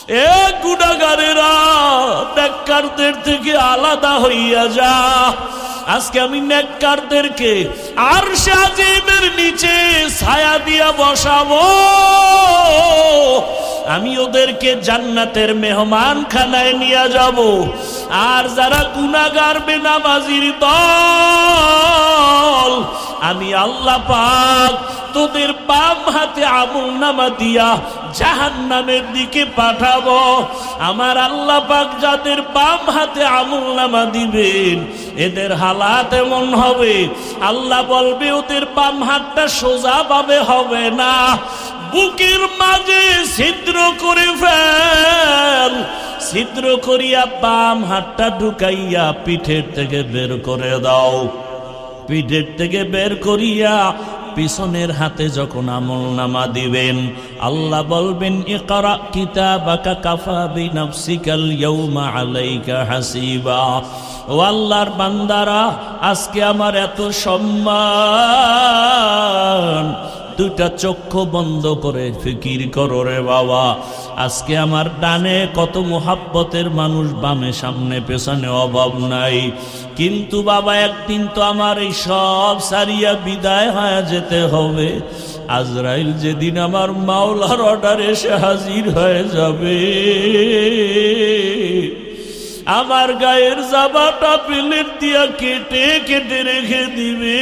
এ গুনাহগারেরা, নেককারদের থেকে আলাদা হইয়া যা। আজকে আমি নেককারদেরকে আরশে আজিমের নিচে ছায়া দিয়া বসাবো। আমি ওদেরকে জান্নাতের মেহমান খানায় নিয়ে যাব। আর যারা গুনাহগার বেনামাজির দল, আমি আল্লাহ পাক তোদের বাম হাতে আমলনামা দিয়া জাহান্নামের দিকে পাঠাবো। আমার আল্লাহ পাক যাদের বাম হাতে আমলনামা দিবেন, এদের হালাত এমন হবে, আল্লাহ বলবে ওদের বাম হাতটা সোজা ভাবে হবে না, বুকের মাঝে ছিদ্র করে ফেল। ছিদ্র করিয়া বাম হাতটা ঢুকাইয়া পিঠের থেকে বের করে দাও। পিঠের থেকে বের করিয়া পিছনের হাতে যখন আমলনামা দিবেন, আল্লাহ বলবেন ইকরা কিতাবাকা কাফা বিনাফসিকাল ইয়াউমা আলাইকা হাসিবা। ও আল্লাহর বান্দারা, আজকে আমার এত সম্মান, দুইটা চক্ষু বন্ধ করে ফিকির করো রে বাবা। আজকে আমার ডানে কত মোহাব্বতের মানুষ, বামে সামনে পেছনে অভাব নাই, কিন্তু বাবা একদিন তো আমার এই সব সারিয়া বিদায় হয়ে যেতে হবে। আজরাইল যেদিন আমার মাওলার অর্ডার এসে হাজির হয়ে যাবে, আমার গায়ের জামাটা প্লেট দিয়া কেটে কেটে রেখে দিবে।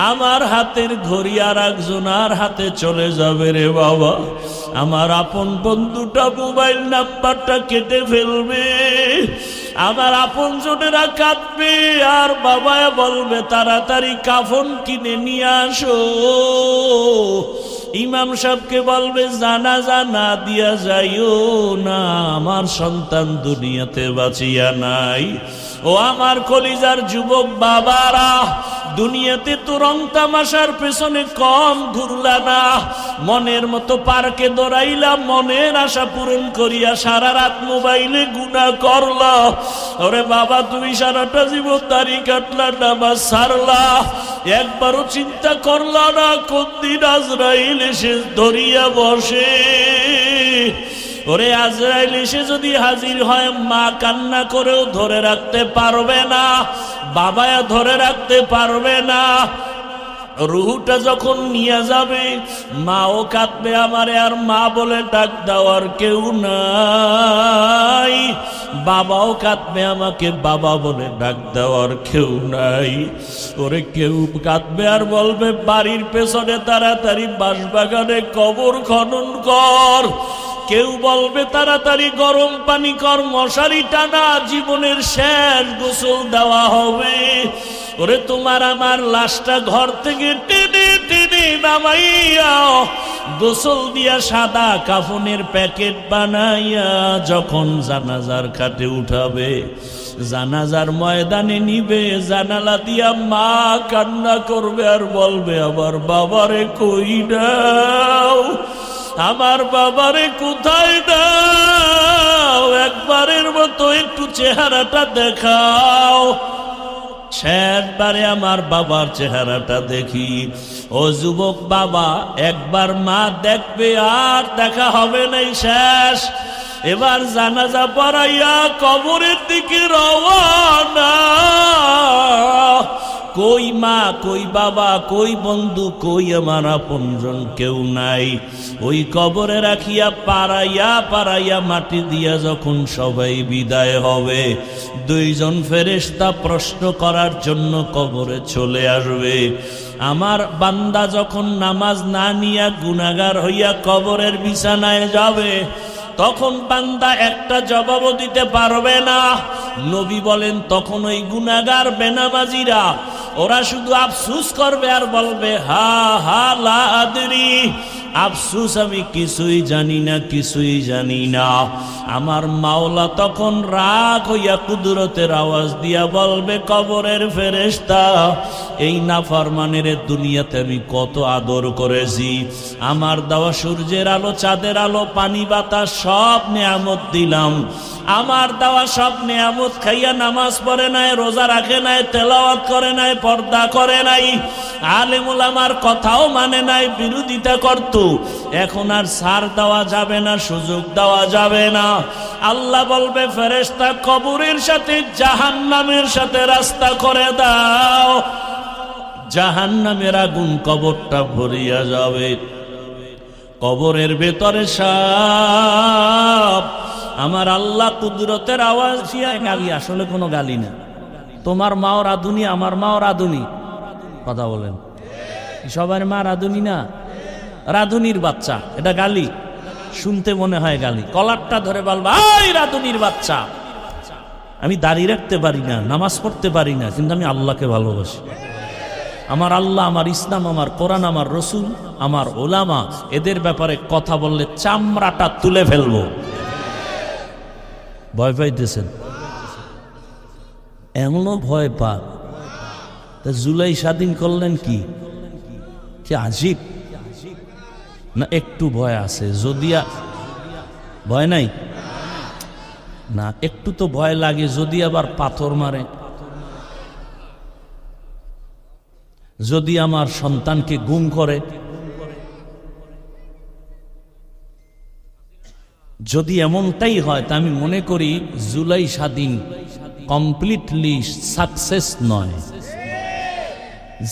আমার হাতের ঘড়ি আর একজনের হাতে চলে যাবে রে বাবা। আমার আপন বন্ধুটা মোবাইল নাম্বারটা কেটে ফেলবে। আমার আপন জনেরা কাঁদবে, আর বাবা বলবে তাড়াতাড়ি কাফন কিনে নিয়ে আসো। ইমাম সাহেবকে বলবে জানাজা না দিয়া যাইও না, আমার সন্তান দুনিয়াতে বাঁচিয়া নাই। ও আমার কলিজার যুবক বাবারা, দুনিয়াতে তো রং তামাশার পেছনে কম ঘুরলা না, মনের মতো পার্কে দৌড়াইলা, মনের আশা পূরণ করিয়া সারা রাত মোবাইলে গুনাহ করলা। ওরে বাবা, তুমি সারাটা জীবন দাড়ি কাটলা, নামাজ ছাড়লা, একবারও চিন্তা করলা না কোন দিন আজরাইল এসে ধরিয়া বসে। ওরে আজরাইল এসে যদি হাজির হয়, মা কান্না করেও ধরে রাখতে পারবে না, বাবায়া ধরে রাখতে পারবে না। রুহুটা যখন নিয়ে যাবে, মাও কাঁদবে আমারে আর মা বলে ডাক দেওয়ার কেউ নাই, বাবাও কাঁদবে আমাকে বাবা বলে ডাক দেওয়ার কেউ নাই। ওরে কেউ কাঁদবে আর বলবে বাড়ির পেছনে তাড়াতাড়ি বাঁশবাগানে কবর খনন কর। কেউ বলবে তাড়াতাড়ি গরম পানি কর, মশারি টানা, জীবনের শেষ গোসল দেওয়া হবে। ওরে তোমার আমার লাশটা ঘর থেকে টেনে টেনে নামাইয়া গোসল দিয়া সাদা কাফনের প্যাকেট বানাইয়া যখন জানাজার খাটে উঠাবে, জানাজার ময়দানে নিবে, জানালা দিয়া মা কান্না করবে আর বলবে আমার বাবারে কই দাও, আমার বাবারে কোথায় দাও, একবারের মতো একটু চেহারাটা দেখাও। শেষবারে আমার বাবার চেহারাটা দেখি। ও যুবক বাবা, একবার মা দেখবে আর দেখা হবে নাই, শেষ। এবার জানাজা পড়াইয়া কবরের দিকে রওয়ানা। কই মা, কই বাবা, কই বন্ধু, কই আমার আপনজন কেউ নাই। ওই কবরে রাখিয়া পাড়াইয়া পাড়াইয়া মাটি দিয়া যখন সবাই বিদায় হবে, দুইজন ফেরেশতা প্রশ্ন করার জন্য কবরে চলে আসবে। আমার বান্দা যখন নামাজ না নিয়া গুনাহগার হইয়া কবরের বিছানায় যাবে, তখন বান্দা একটা জবাবও দিতে পারবে না। নবী বলেন তখন ওই গুনাহগার বেনামাজিরা ওরা শুধু আফসুস করবে আর বলবে হা হা লা আদরি, আফসুস আমি কিছুই জানি না, কিছুই জানি না। আমার মাওলা তখন রাগ হইয়া কুদরতের আওয়াজ দিয়া বলবে কবরের ফেরেশতা, এই নাফরমানের দুনিয়াতে আমি কত আদর করেছি, আমার দেওয়া সূর্যের আলো, চাঁদের আলো, পানি বাতাস সব নেয়ামত দিলাম, আমার দেওয়া সব নিয়ামত খাইয়া নামাজ পড়ে নাই, রোজা রাখে নাই, তেলাওয়াত করে নাই, পর্দা করে নাই, আলেম ওলামার কথাও মানে নাই, বিরোধিতা করত। এখন আর ছাড় দেওয়া যাবে না, সুযোগ দেওয়া যাবে না। আল্লাহ বলবে ফেরেশতা কবরের সাথে জাহান্নামের সাথে রাস্তা করে দাও, জাহান্নামের আগুন কবরটা ভরিয়া যাবে। কবরের ভেতরে সাপ। আমার আল্লাহ কুদরতের আওয়াজ। গালি আসলে কোনো গালি না। তোমার মাও রাধুনি, আমার মাও রাধুনি। কথা বলেন, সবার মা রাধুনি না? রাধুনির বাচ্চা, এটা গালি? শুনতে মনে হয় গালি। কলারটা ধরে বলবা এই রাধুনির বাচ্চা। আমি দাঁড়িয়ে রাখতে পারি না, নামাজ পড়তে পারি না, কিন্তু আমি আল্লাহকে ভালোবাসি। আমার আল্লাহ, আমার ইসলাম, আমার কোরআন, আমার রসুল, আমার ওলামা, এদের ব্যাপারে কথা বললে চামড়াটা তুলে ফেলবো। ভয় পাইতেছেন? এমনও ভয় পাক। তা জুলাই স্বাধীন করলেন কি আজীব না? একটু ভয় আছে। যদি ভয় নাই না, একটু তো ভয় লাগে যদি আবার পাথর মারে, যদি আমার সন্তানকে গুম করে, যদি এমনটাই হয়, তা আমি মনে করি জুলাই স্বাধীন কমপ্লিটলি সাকসেস নয়।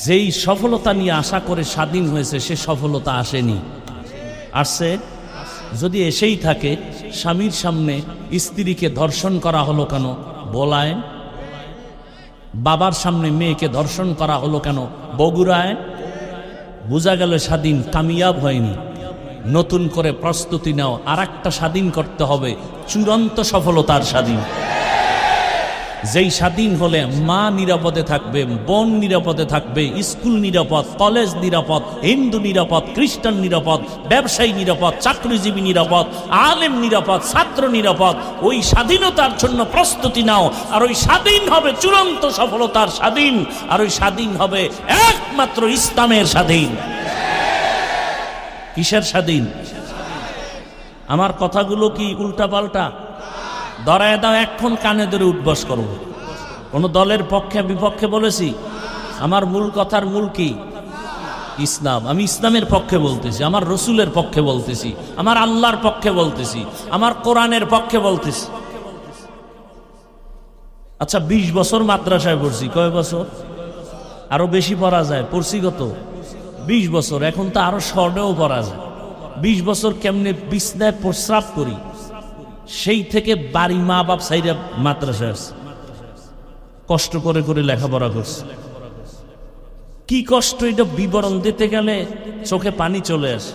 যেই সফলতা নিয়ে আশা করে স্বাধীন হয়েছে সে সফলতা আসেনি। আসছে? যদি এসেই থাকে, স্বামীর সামনে স্ত্রীকে ধর্ষণ করা হলো কেন বলায়? বাবার সামনে মেয়েকে ধর্ষণ করা হলো কেন বগুড়ায়? বোঝা গেল স্বাধীন কামিয়াব হয়নি। নতুন করে প্রস্তুতি নাও, আর একটা স্বাধীন করতে হবে, চূড়ান্ত সফলতার স্বাধীন। যেই স্বাধীন হলে মা নিরাপদে থাকবে, বোন নিরাপদে থাকবে, স্কুল নিরাপদ, কলেজ নিরাপদ, হিন্দু নিরাপদ, খ্রিস্টান নিরাপদ, ব্যবসায়ী নিরাপদ, চাকরিজীবী নিরাপদ, আলেম নিরাপদ, ছাত্র নিরাপদ। ওই স্বাধীনতার জন্য প্রস্তুতি নাও, আর ওই স্বাধীন হবে চূড়ান্ত সফলতার স্বাধীন, আর ওই স্বাধীন হবে একমাত্র ইসলামের স্বাধীন। কিসের স্বাধীন? আমার কথাগুলো কি উল্টা পাল্টা? ধরায় দাও, এখন কানে ধরে উঠবস করব। কোন দলের পক্ষে বিপক্ষে বলেছি? আমার মূল কথার মূল কি? ইসলাম। আমি ইসলামের পক্ষে বলতেছি, আমার রসুলের পক্ষে বলতেছি, আমার আল্লাহর পক্ষে বলতেছি, আমার কোরআনের পক্ষে বলতেছি। আচ্ছা, 20 বছর মাদ্রাসায় পড়ছি। কয় বছর? আরো বেশি পড়া যায়। পড়ছি কত? 20 বছর। এখন তো আরো স্বর্ণেও পড়া যায়। 20 বছর কেমনে বিছনায় প্রস্রাব করি, সেই থেকে বাড়ি মা বাপ সাইরা মাদ্রাসায় আসছে, কষ্ট করে করে লেখাপড়া করছে। কি কষ্ট, এটা বিবরণ দিতে গেলে চোখে পানি চলে আসে।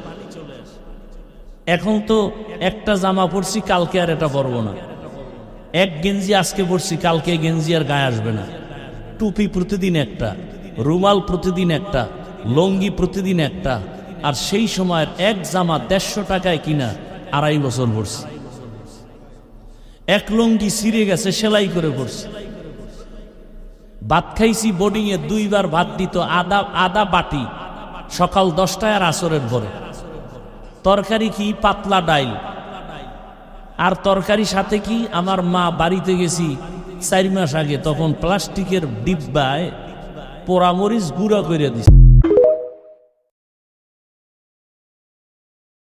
এখন তো একটা জামা পরছি, কালকে আর এটা পরবো না। এক গেঞ্জি আজকে পরছি, কালকে গেঞ্জি আর গায়ে আসবে না। টুপি প্রতিদিন একটা, রুমাল প্রতিদিন একটা, লঙ্গি প্রতিদিন একটা। আর সেই সময়ের এক জামা 150 টাকায় কিনা 2.5 বছর পরছি। এক লঙ্গি ছিঁড়ে গেছে, সেলাই করে পড়ছে। ভাত খাইছি বোর্ডিং এ, 2 বার ভাত দিত, আদা বাটি, সকাল 10টায় আর আসরের পরে। তরকারি কি? পাতলা ডাইল। আর তরকারি সাথে কি? আমার মা বাড়িতে গেছি 4 মাস আগে, তখন প্লাস্টিকের ডিব্বায় পোড়ামরিচ গুঁড়া করে দিছে।